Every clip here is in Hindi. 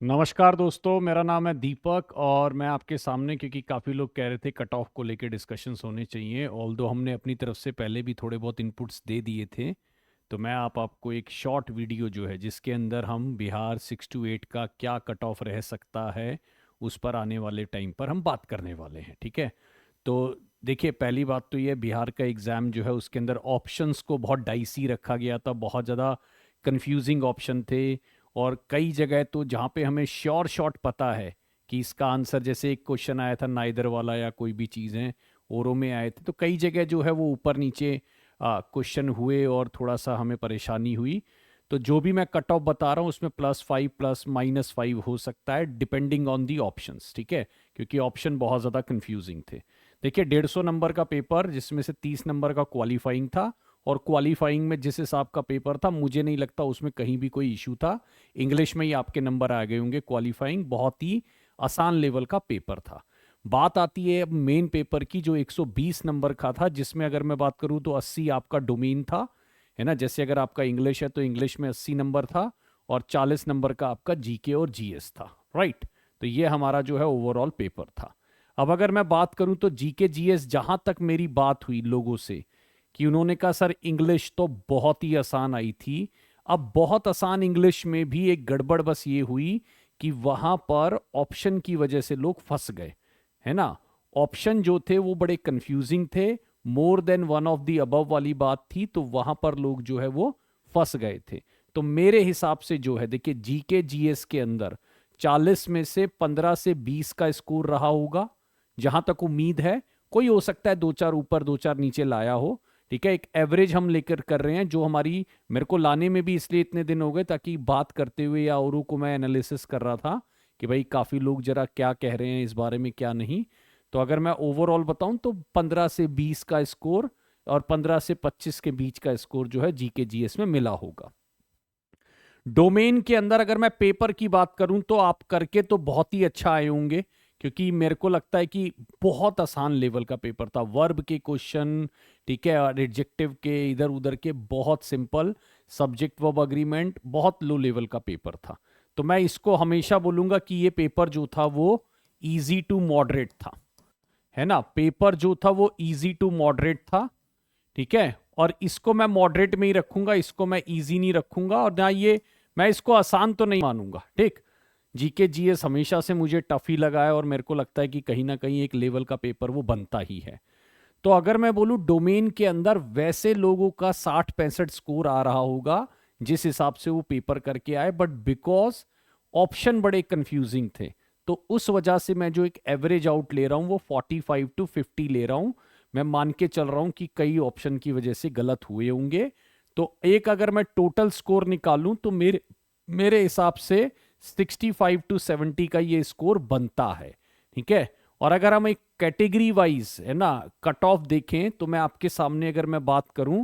नमस्कार दोस्तों, मेरा नाम है दीपक और मैं आपके सामने, क्योंकि काफ़ी लोग कह रहे थे कट ऑफ को लेके डिस्कशंस होने चाहिए। ऑल्दो हमने अपनी तरफ से पहले भी थोड़े बहुत इनपुट्स दे दिए थे, तो मैं आपको एक शॉर्ट वीडियो जो है जिसके अंदर हम बिहार 6 to 8 का क्या कट ऑफ रह सकता है उस पर आने वाले टाइम पर हम बात करने वाले हैं। ठीक है, तो देखिए, पहली बात तो ये, बिहार का एग्ज़ाम जो है उसके अंदर ऑप्शंस को बहुत डाइसी रखा गया था, बहुत ज़्यादा कंफ्यूजिंग ऑप्शन थे। और कई जगह तो जहाँ पे हमें श्योर शॉट पता है कि इसका आंसर, जैसे एक क्वेश्चन आया था नाइदर वाला या कोई भी चीज़ें औरों में आए थे, तो कई जगह जो है वो ऊपर नीचे क्वेश्चन हुए और थोड़ा सा हमें परेशानी हुई। तो जो भी मैं कट ऑफ बता रहा हूँ उसमें +5 प्लस -5 हो सकता है, डिपेंडिंग ऑन दी ऑप्शंस। ठीक है, क्योंकि ऑप्शन बहुत ज़्यादा कंफ्यूजिंग थे। देखिए, 150 नंबर का पेपर जिसमें से 30 नंबर का क्वालिफाइंग था, और क्वालिफाइंग में जिस हिसाब का पेपर था मुझे नहीं लगता उसमें कहीं भी कोई इशू था। इंग्लिश में ही आपके नंबर आ गए होंगे। क्वालिफाइंग बहुत ही आसान लेवल का पेपर था। बात आती है अब मेन पेपर की, जो 120 नंबर का था, जिसमें अगर मैं बात करूं तो 80 आपका डोमेन था, है ना। जैसे अगर आपका इंग्लिश है तो इंग्लिश में 80 नंबर था, और 40 नंबर का आपका जीके और जीएस था। राइट, तो ये हमारा जो है ओवरऑल पेपर था। अब अगर मैं बात करूं तो जीके जीएस, जहां तक मेरी बात हुई लोगों से कि उन्होंने कहा सर इंग्लिश तो बहुत ही आसान आई थी। अब बहुत आसान इंग्लिश में भी एक गड़बड़ बस ये हुई कि वहां पर ऑप्शन की वजह से लोग फंस गए, है ना। ऑप्शन जो थे वो बड़े कंफ्यूजिंग थे, more than one of the above वाली बात थी, तो वहां पर लोग जो है वो फंस गए थे। तो मेरे हिसाब से जो है, देखिए, जीके जीएस के अंदर 40 में से 15 से 20 का स्कोर रहा होगा, जहां तक उम्मीद है। कोई हो सकता है दो चार ऊपर दो चार नीचे लाया हो। ठीक है, एक एवरेज हम लेकर कर रहे हैं, जो हमारी, मेरे को लाने में भी इसलिए इतने दिन हो गए ताकि बात करते हुए या औरों को मैं एनालिसिस कर रहा था कि भाई काफ़ी लोग जरा क्या कह रहे हैं इस बारे में क्या नहीं। तो अगर मैं ओवरऑल बताऊं तो 15 से 20 का स्कोर और 15 से 25 के बीच का स्कोर जो है जीके जीएस में मिला होगा। डोमेन के अंदर अगर मैं पेपर की बात करूं तो आप करके तो बहुत ही अच्छा आए होंगे, क्योंकि मेरे को लगता है कि बहुत आसान लेवल का पेपर था। वर्ब के क्वेश्चन, ठीक है, और एडजेक्टिव के इधर उधर के बहुत सिंपल, सब्जेक्ट वर्ब अग्रीमेंट, बहुत लो लेवल का पेपर था। तो मैं इसको हमेशा बोलूंगा कि ये पेपर जो था वो इजी टू मॉडरेट था, है ना। पेपर जो था वो इजी टू मॉडरेट था। ठीक है, और इसको मैं मॉडरेट में ही रखूंगा, इसको मैं इजी नहीं रखूंगा, और ना ये, मैं इसको आसान तो नहीं मानूंगा। ठीक, जीके जीएस हमेशा से मुझे टफ ही लगा है, और मेरे को लगता है कि कहीं ना कहीं एक लेवल का पेपर वो बनता ही है। तो अगर मैं बोलूं डोमेन के अंदर वैसे लोगों का 60-65 स्कोर आ रहा होगा जिस हिसाब से वो पेपर करके आए, बट बिकॉज ऑप्शन बड़े कंफ्यूजिंग थे, तो उस वजह से मैं जो एक एवरेज आउट ले रहा हूं वो 45 to 50 ले रहा हूं। मैं मान के चल रहा हूं कि कई ऑप्शन की वजह से गलत हुए होंगे। तो एक अगर मैं टोटल स्कोर निकालूं तो मेरे मेरे हिसाब से 65 to 70 का ये स्कोर बनता है। ठीक है, और अगर हम एक कैटेगरी वाइज, है ना, कट ऑफ देखें तो मैं आपके सामने अगर मैं बात करूं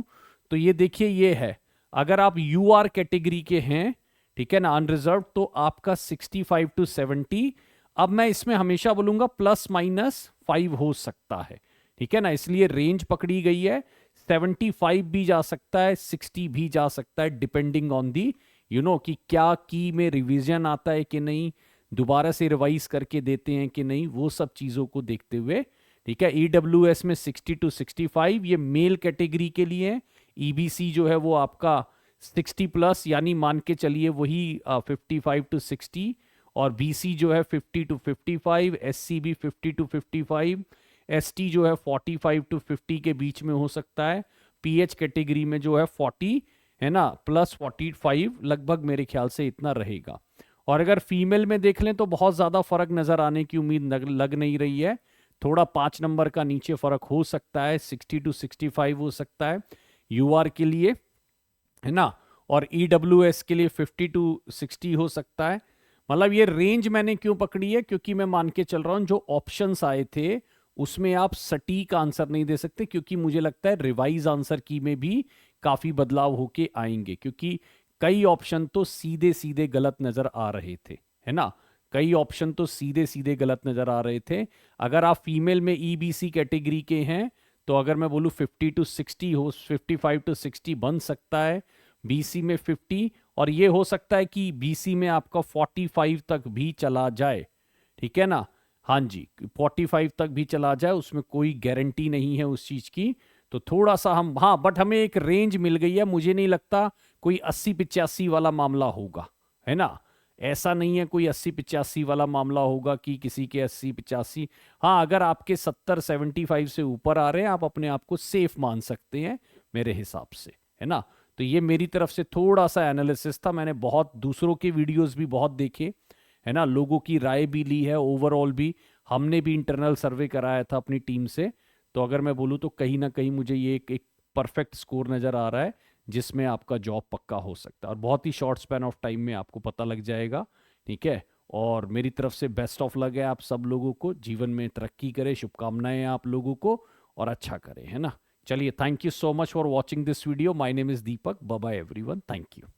तो ये देखिए, ये है, अगर आप यू आर कैटेगरी के हैं, ठीक है ना, अनरिजर्व, तो आपका 65 to 70। अब मैं इसमें हमेशा बोलूंगा +- 5 हो सकता है। ठीक है ना, इसलिए रेंज पकड़ी गई है। 75 भी जा सकता है, 60 भी जा सकता है, डिपेंडिंग ऑन दी कि क्या की में रिवीजन आता है कि नहीं, दोबारा से रिवाइज करके देते हैं कि नहीं, वो सब चीज़ों को देखते हुए। ठीक है, ईडब्ल्यूएस में 60 to 65 ये मेल कैटेगरी के लिए है। ईबीसी जो है वो आपका 60+, यानी मान के चलिए वही 55 to 60, और बीसी जो है 50 to 55, एससी भी 50 to 55, एसटी जो है 45 to 50 के बीच में हो सकता है। पीएच कैटेगरी में जो है 40, है ना, +45 लगभग मेरे ख्याल से इतना रहेगा। और अगर फीमेल में देख लें तो बहुत ज़्यादा फर्क नज़र आने की उम्मीद लग नहीं रही है। थोड़ा 5 नंबर का नीचे फर्क हो सकता है, 60 to 65 हो सकता है यूआर के लिए, है ना। और ईडब्ल्यूएस के लिए 50 to 60 हो सकता है। मतलब ये रेंज मैंने क्यों पकड़ी है, क्योंकि मैं मान के चल रहा हूं जो ऑप्शंस आए थे उसमें आप सटीक आंसर नहीं दे सकते, क्योंकि मुझे लगता है रिवाइज आंसर की में भी काफी बदलाव होके आएंगे, क्योंकि कई ऑप्शन तो सीधे सीधे गलत नजर आ रहे थे, है ना। कई ऑप्शन तो सीधे सीधे गलत नजर आ रहे थे। अगर आप फीमेल में ईबीसी कैटेगरी के हैं तो अगर मैं बोलूं 50 to 60 हो, 55 to 60 बन सकता है, बीसी में 50, और ये हो सकता है कि बीसी में आपका 45 तक भी चला जाए, ठीक है ना। हाँ जी, 45 तक भी चला जाए, उसमें कोई गारंटी नहीं है उस चीज की। तो थोड़ा सा हम, हाँ, बट हमें एक रेंज मिल गई है, मुझे नहीं लगता कोई 80-85 वाला मामला होगा, है ना। ऐसा नहीं है कोई 80-85 वाला मामला होगा कि किसी के 80-85। हाँ, अगर आपके 70-75 से ऊपर आ रहे हैं, आप अपने आप को सेफ मान सकते हैं मेरे हिसाब से, है ना। तो ये मेरी तरफ से थोड़ा सा एनालिसिस था। मैंने बहुत दूसरों के वीडियोस भी बहुत देखे, है ना, लोगों की राय भी ली है, ओवरऑल भी हमने भी इंटरनल सर्वे कराया था अपनी टीम से। तो अगर मैं बोलूँ तो कहीं ना कहीं मुझे ये एक परफेक्ट स्कोर नज़र आ रहा है जिसमें आपका जॉब पक्का हो सकता है, और बहुत ही शॉर्ट स्पैन ऑफ टाइम में आपको पता लग जाएगा, ठीक है। और मेरी तरफ से बेस्ट ऑफ लक है आप सब लोगों को, जीवन में तरक्की करें, शुभकामनाएं हैं आप लोगों को, और अच्छा करें, है ना। चलिए, thank you so much for watching this video. My name is Deepak. Bye bye everyone, thank you.